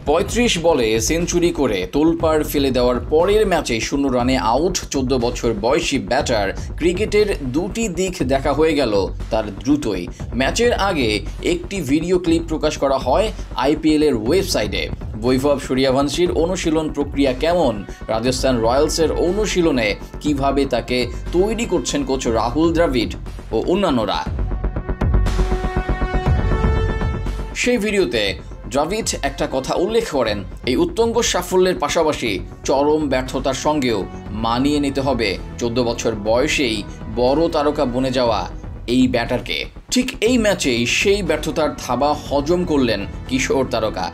৩৫ বলে সেঞ্চুরি করে তোলপাড় ফেলে দেওয়ার পরের ম্যাচে 0 রানে আউট 14 বছর বয়সী ব্যাটার। ক্রিকেটের দুটি দিক দেখা হয়ে গেল তার দ্রুতই। ম্যাচের আগে একটি ভিডিও ক্লিপ প্রকাশ করা হয় আইপিএলের ওয়েবসাইটে। বৈভব সূর্যবংশীর অনুশীলন প্রক্রিয়া কেমন, রাজস্থান রয়্যালসের অনুশীলনে কিভাবে তাকে তৈরি করছেন কোচ রাহুল দ্রাবিড় ও অন্যান্যরা। সেই ভিডিওতে দ্রাবিড় একটা কথা উল্লেখ করেন, এই উত্তুঙ্গ সাফল্যের পাশাপাশি চরম ব্যর্থতার সঙ্গেও মানিয়ে নিতে হবে 14 বছর বয়সেই বড় তারকা বনে যাওয়া এই ব্যাটারকে। ঠিক এই ম্যাচেই সেই ব্যর্থতার থাবা হজম করলেন কিশোর তারকা।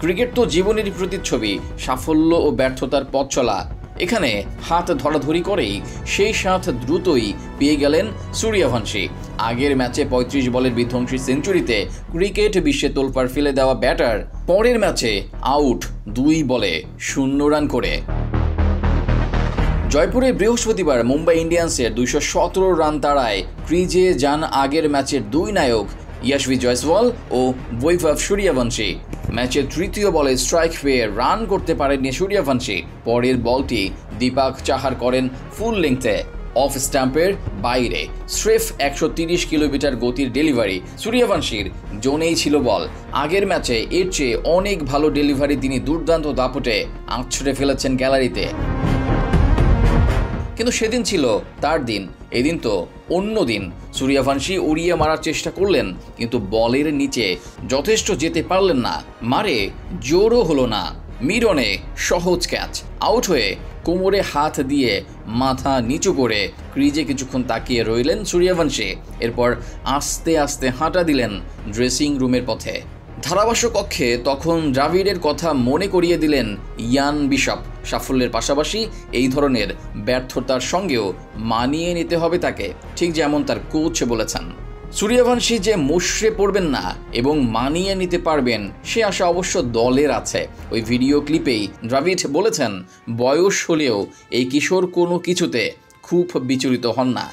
ক্রিকেট তো জীবনেরই প্রতিচ্ছবি, সাফল্য ও ব্যর্থতার পথ চলা। এখানে হাত ধরাধরি করেই সেই সাথ দ্রুতই পেয়ে গেলেন সূর্যবংশী। আগের ম্যাচে ৩৫ বলের বিধ্বংসী সেঞ্চুরিতে ক্রিকেট বিশ্বে তোলপাড় ফেলে দেওয়া ব্যাটার পরের ম্যাচে আউট 2 বলে 0 রান করে। জয়পুরে বৃহস্পতিবার মুম্বাই ইন্ডিয়ান্সের 217 রান তাড়ায় ক্রিজে যান আগের ম্যাচের 2 নায়ক ইয়াশাসী জয়সওয়াল ও বৈভব সূর্যবংশী। ম্যাচের তৃতীয় বলে স্ট্রাইক পেয়ে রান করতে পারেননি সূর্যবংশী। পরের বলটি দীপক চাহার করেন ফুল লেংথে অফ স্ট্যাম্পের বাইরে। স্রেফ 130 কিলোমিটার গতির ডেলিভারি। সূর্যবংশীর জোনেই ছিল বল। আগের ম্যাচে এর চেয়ে অনেক ভালো ডেলিভারি তিনি দুর্দান্ত দাপটে আঁচড়ে ফেলেছেন গ্যালারিতে। কিন্তু সেদিন ছিল তার দিন, এদিন তো অন্য দিন। সূর্যবংশী উড়িয়ে মারার চেষ্টা করলেন, কিন্তু বলের নিচে যথেষ্ট যেতে পারলেন না। মারে জোরও হলো না। মিডনে সহজ ক্যাচ। আউট হয়ে কোমরে হাত দিয়ে মাথা নিচু করে ক্রিজে কিছুক্ষণ তাকিয়ে রইলেন সূর্যবংশী। এরপর আস্তে আস্তে হাঁটা দিলেন ড্রেসিং রুমের পথে। ধারাভাষ্য কক্ষে তখন দ্রাবিড়ের কথা মনে করিয়ে দিলেন ইয়ান বিশপ। সাফল্যের পাশাপাশি এই ধরনের ব্যর্থতার সঙ্গেও মানিয়ে নিতে হবে তাকে, ঠিক যেমন তার কোচ বলেছেন। সূর্যবংশী যে মুষড়ে পড়বেন না এবং মানিয়ে নিতে পারবেন সে আশা অবশ্য দলের আছে। ওই ভিডিও ক্লিপেই দ্রাবিড় বলেছেন, বয়স হলেও এই কিশোর কোনো কিছুতে খুব বিচলিত হন না।